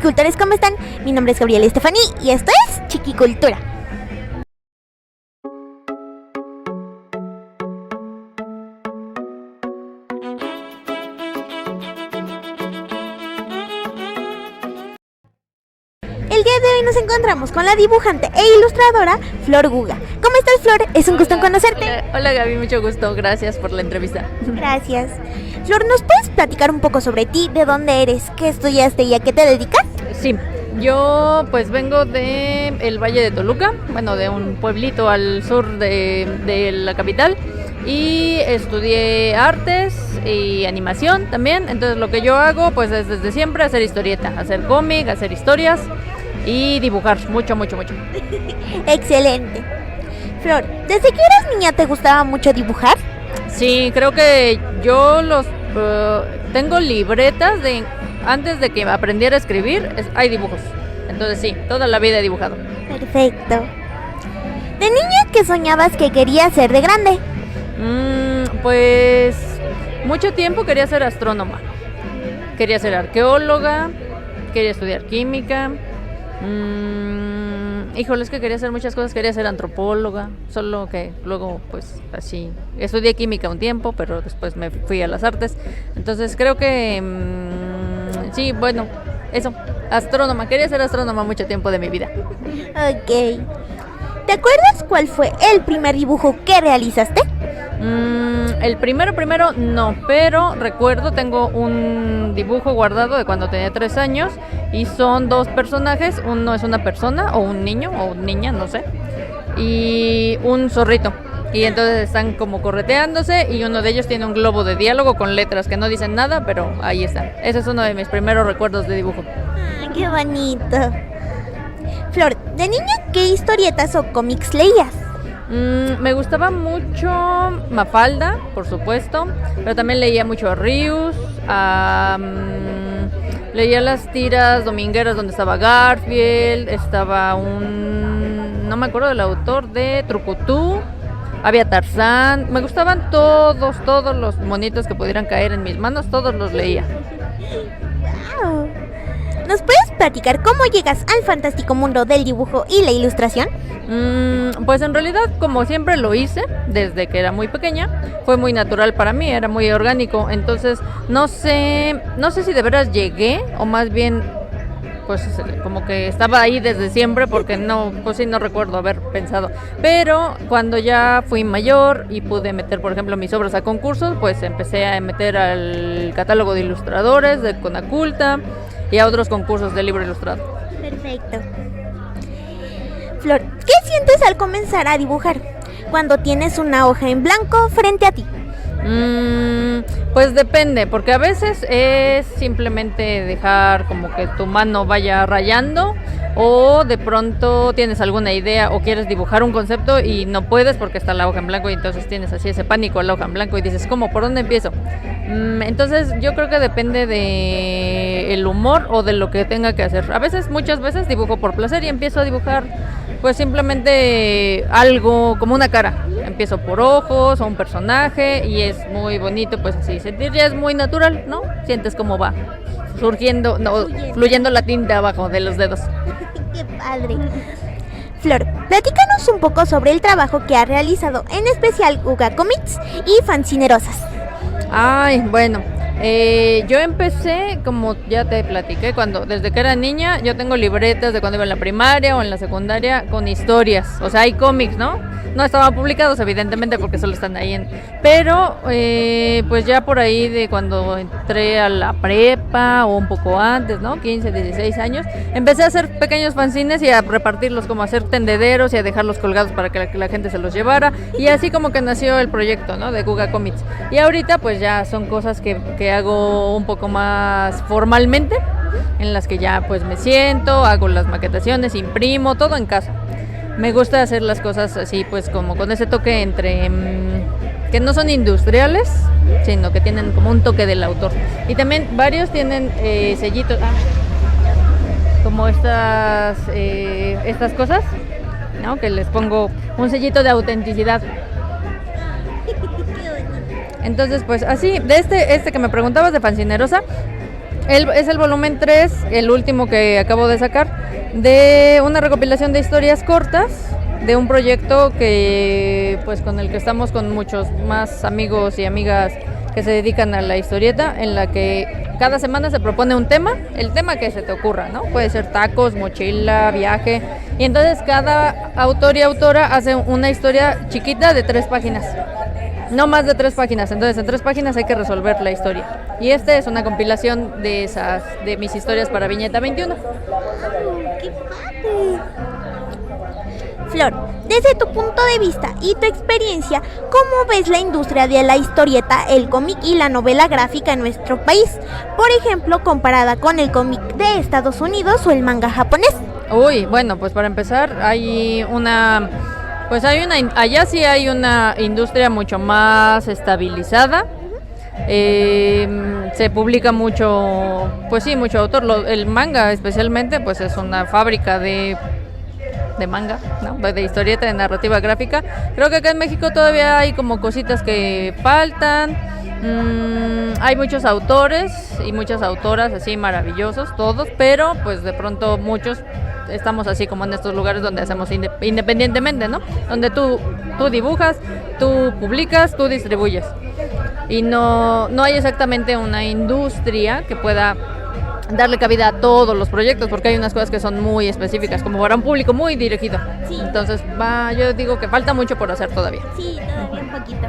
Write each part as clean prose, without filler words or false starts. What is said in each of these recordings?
chiquicultores, ¿cómo están? Mi nombre es Gabriela Estefaní y esto es Chiquicultura. El día de hoy nos encontramos con la dibujante e ilustradora Flor Guga. ¿Cómo estás, Flor? Es un gusto en conocerte. Hola Gaby, mucho gusto, gracias por la entrevista. Gracias. Flor, ¿nos puedes platicar un poco sobre ti? ¿De dónde eres? ¿Qué estudiaste y a qué te dedicas? Sí, yo pues vengo de el Valle de Toluca, bueno, de un pueblito al sur de la capital, y estudié artes y animación también. Entonces lo que yo hago pues es desde siempre hacer historieta, hacer cómic, hacer historias y dibujar mucho. Excelente. Flor, ¿desde que eras niña te gustaba mucho dibujar? Sí, creo que yo tengo libretas de antes de que aprendiera a escribir, hay dibujos. Entonces sí, toda la vida he dibujado. Perfecto. ¿De niña qué soñabas que querías ser de grande? Pues mucho tiempo quería ser astrónoma. Quería ser arqueóloga, quería estudiar química. Híjole, es que quería hacer muchas cosas, quería ser antropóloga, solo que luego pues así, estudié química un tiempo, pero después me fui a las artes. Entonces creo que sí, bueno, eso, astrónoma, quería ser astrónoma mucho tiempo de mi vida. Ok. ¿Te acuerdas cuál fue el primer dibujo que realizaste? El primero no, pero recuerdo, tengo un dibujo guardado de cuando tenía 3 años y son 2 personajes, uno es una persona o un niño o niña, no sé, y un zorrito. Y entonces están como correteándose y uno de ellos tiene un globo de diálogo con letras que no dicen nada, pero ahí está. Ese es uno de mis primeros recuerdos de dibujo. ¡Qué bonito! Flor, de niña, ¿qué historietas o cómics leías? Me gustaba mucho Mafalda, por supuesto, pero también leía mucho a Rius, leía las tiras domingueras donde estaba Garfield, estaba no me acuerdo del autor, de Trucutú, había Tarzán. Me gustaban todos los monitos que pudieran caer en mis manos, todos los leía. ¡Wow! ¿Nos puedes platicar cómo llegas al fantástico mundo del dibujo y la ilustración? Pues en realidad, como siempre lo hice desde que era muy pequeña, fue muy natural para mí, era muy orgánico. Entonces no sé si de veras llegué o más bien pues como que estaba ahí desde siempre, porque no recuerdo haber pensado. Pero cuando ya fui mayor y pude meter, por ejemplo, mis obras a concursos, pues empecé a meter al catálogo de ilustradores de Conaculta y a otros concursos de libro ilustrado. Perfecto. Flor, ¿qué sientes al comenzar a dibujar cuando tienes una hoja en blanco frente a ti? Pues depende, porque a veces es simplemente dejar como que tu mano vaya rayando, o de pronto tienes alguna idea o quieres dibujar un concepto y no puedes porque está la hoja en blanco, y entonces tienes así ese pánico a la hoja en blanco y dices, ¿cómo? ¿Por dónde empiezo? Entonces yo creo que depende de el humor o de lo que tenga que hacer. Muchas veces dibujo por placer y empiezo a dibujar pues simplemente algo como una cara. Empiezo por ojos o un personaje y es muy bonito, pues así sentir, ya es muy natural, ¿no? Sientes cómo va surgiendo, fluyendo la tinta abajo de los dedos. ¡Qué padre! Flor, platícanos un poco sobre el trabajo que ha realizado, en especial Guga Comics y Fancinerosas. Ay, bueno, yo empecé, como ya te platiqué, desde que era niña, yo tengo libretas de cuando iba en la primaria o en la secundaria con historias, o sea, hay cómics, ¿no? No estaban publicados, evidentemente, porque solo están ahí pero pues ya por ahí de cuando entré a la prepa o un poco antes, ¿no? 15, 16 años, empecé a hacer pequeños fanzines y a repartirlos, como a hacer tendederos y a dejarlos colgados para que la gente se los llevara, y así como que nació el proyecto, ¿no? De Guga Comics. Y ahorita pues ya son cosas que hago un poco más formalmente, en las que ya pues me siento, hago las maquetaciones, imprimo, todo en casa. Me gusta hacer las cosas así, pues como con ese toque entre que no son industriales, sino que tienen como un toque del autor. Y también varios tienen sellitos, como estas cosas, ¿no? Que les pongo un sellito de autenticidad. Entonces, pues así, de este que me preguntabas de Fancinerosa, Es el volumen 3, el último que acabo de sacar, de una recopilación de historias cortas, de un proyecto que, pues, con el que estamos con muchos más amigos y amigas que se dedican a la historieta, en la que cada semana se propone un tema, el tema que se te ocurra, ¿no? Puede ser tacos, mochila, viaje, y entonces cada autor y autora hace una historia chiquita de 3 páginas. No más de 3 páginas, entonces en 3 páginas hay que resolver la historia. Y este es una compilación de mis historias para Viñeta 21. ¡Qué padre! Flor, desde tu punto de vista y tu experiencia, ¿cómo ves la industria de la historieta, el cómic y la novela gráfica en nuestro país? Por ejemplo, comparada con el cómic de Estados Unidos o el manga japonés. Uy, bueno, pues para empezar allá sí hay una industria mucho más estabilizada. Se publica mucho, pues sí, mucho autor. El manga especialmente, pues es una fábrica de manga, ¿no? De historieta, de narrativa gráfica. Creo que acá en México todavía hay como cositas que faltan. Hay muchos autores y muchas autoras así maravillosos, todos, pero pues de pronto muchos estamos así como en estos lugares donde hacemos independientemente, ¿no? Donde tú dibujas, tú publicas, tú distribuyes. Y no hay exactamente una industria que pueda darle cabida a todos los proyectos, porque hay unas cosas que son muy específicas, como para un público muy dirigido. Sí. Entonces, yo digo que falta mucho por hacer todavía. Sí, todavía un poquito.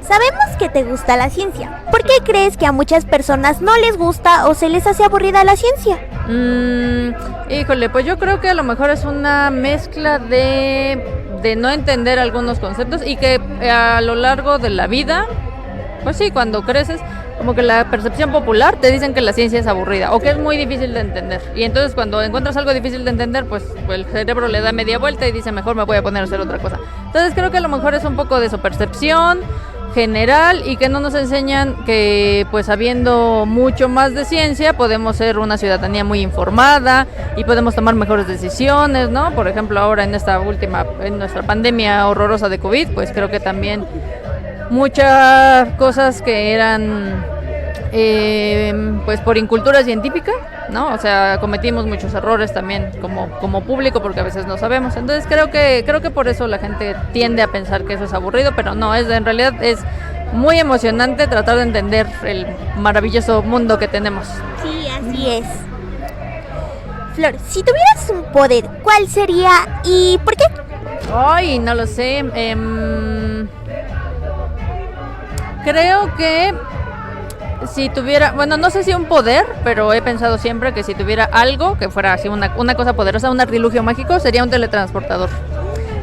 Sabemos que te gusta la ciencia. ¿Por qué crees que a muchas personas no les gusta o se les hace aburrida la ciencia? Híjole, pues yo creo que a lo mejor es una mezcla de no entender algunos conceptos y que a lo largo de la vida, pues sí, cuando creces, como que la percepción popular te dicen que la ciencia es aburrida o que es muy difícil de entender. Y entonces cuando encuentras algo difícil de entender, pues el cerebro le da media vuelta y dice, mejor me voy a poner a hacer otra cosa. Entonces creo que a lo mejor es un poco de su percepción general y que no nos enseñan que, pues, sabiendo mucho más de ciencia podemos ser una ciudadanía muy informada y podemos tomar mejores decisiones, ¿no? Por ejemplo, ahora en nuestra pandemia horrorosa de COVID, pues creo que también muchas cosas que eran pues por incultura científica, ¿no? O sea, cometimos muchos errores también como público porque a veces no sabemos. Entonces creo que por eso la gente tiende a pensar que eso es aburrido, pero no, en realidad es muy emocionante tratar de entender el maravilloso mundo que tenemos. Sí, así es. Flor, si tuvieras un poder, ¿cuál sería y por qué? Ay, no lo sé. Creo que si tuviera, bueno, no sé si un poder, pero he pensado siempre que si tuviera algo que fuera así una cosa poderosa, un artilugio mágico, sería un teletransportador.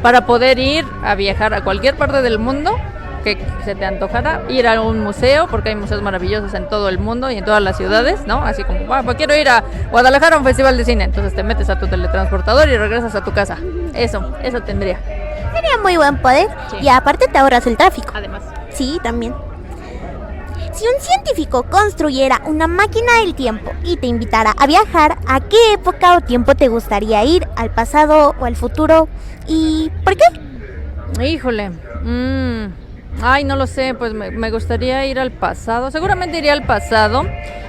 Para poder ir a viajar a cualquier parte del mundo que se te antojara, ir a un museo, porque hay museos maravillosos en todo el mundo y en todas las ciudades, ¿no? Así como, pues quiero ir a Guadalajara a un festival de cine, entonces te metes a tu teletransportador y regresas a tu casa. Eso tendría. Sería muy buen poder, sí. Y aparte te ahorras el tráfico. Además. Sí, también. Si un científico construyera una máquina del tiempo y te invitara a viajar, ¿a qué época o tiempo te gustaría ir? ¿Al pasado o al futuro? ¿Y por qué? Híjole, ay, no lo sé, pues me gustaría ir al pasado. Seguramente iría al pasado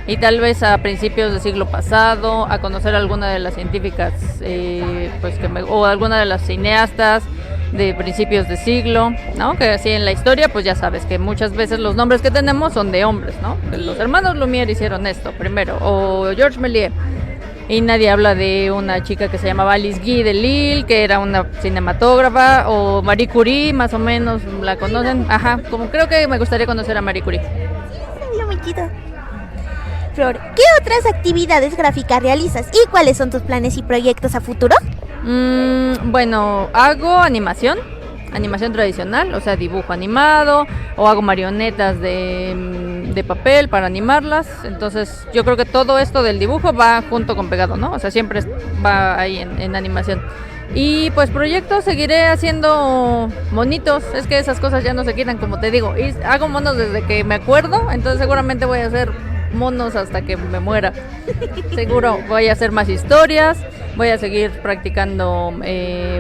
y tal vez a principios del siglo pasado, a conocer a alguna de las científicas, pues o alguna de las cineastas de principios de siglo, ¿no? Que así en la historia, pues ya sabes que muchas veces los nombres que tenemos son de hombres, ¿no? Los hermanos Lumière hicieron esto primero, o Georges Méliès, y nadie habla de una chica que se llamaba Alice Guy de Lille, que era una cinematógrafa, o Marie Curie, más o menos la conocen. Ajá, como creo que me gustaría conocer a Marie Curie. Sí, muy chido. Flor, ¿qué otras actividades gráficas realizas y cuáles son tus planes y proyectos a futuro? Bueno, hago animación tradicional, o sea, dibujo animado, o hago marionetas de papel para animarlas. Entonces yo creo que todo esto del dibujo va junto con pegado, ¿no? O sea, siempre va ahí en animación. Y pues proyectos, seguiré haciendo monitos, es que esas cosas ya no se quitan, como te digo, y hago monos desde que me acuerdo, entonces seguramente voy a hacer monos hasta que me muera. Seguro voy a hacer más historias, voy a seguir practicando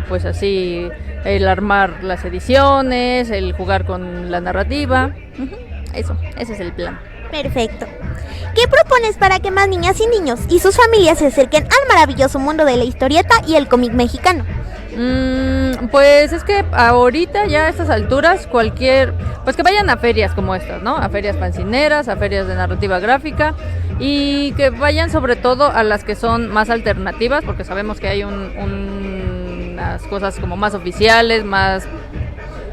pues así el armar las ediciones, el jugar con la narrativa. Ese es el plan. Perfecto. ¿Qué propones para que más niñas y niños y sus familias se acerquen al maravilloso mundo de la historieta y el cómic mexicano? Pues es que ahorita ya a estas alturas pues que vayan a ferias como estas, ¿no? A ferias fancineras, a ferias de narrativa gráfica y que vayan sobre todo a las que son más alternativas, porque sabemos que hay unas cosas como más oficiales, más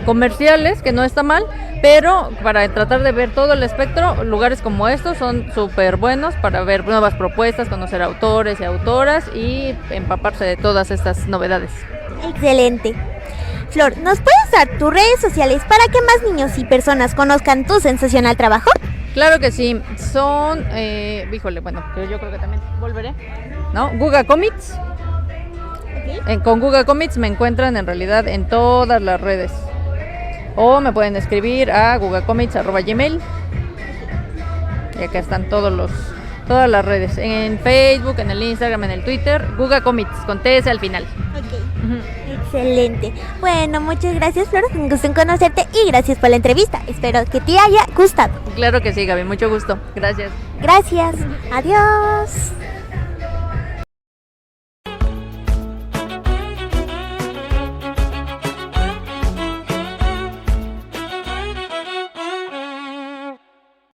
comerciales, que no está mal, pero para tratar de ver todo el espectro, lugares como estos son súper buenos para ver nuevas propuestas, conocer autores y autoras y empaparse de todas estas novedades. Excelente. Flor, ¿nos puedes dar tus redes sociales para que más niños y personas conozcan tu sensacional trabajo? Claro que sí, son, bueno, yo creo que también volveré, ¿no? Guga Comics. Con Guga Comics me encuentran en realidad en todas las redes. O me pueden escribir a gugacomics@gmail. Y acá están todas las redes. En Facebook, en el Instagram, en el Twitter. Guga Comics, con TS al final. Excelente. Bueno, muchas gracias, Flor. Un gusto en conocerte y gracias por la entrevista. Espero que te haya gustado. Claro que sí, Gaby. Mucho gusto. Gracias. Gracias. Adiós.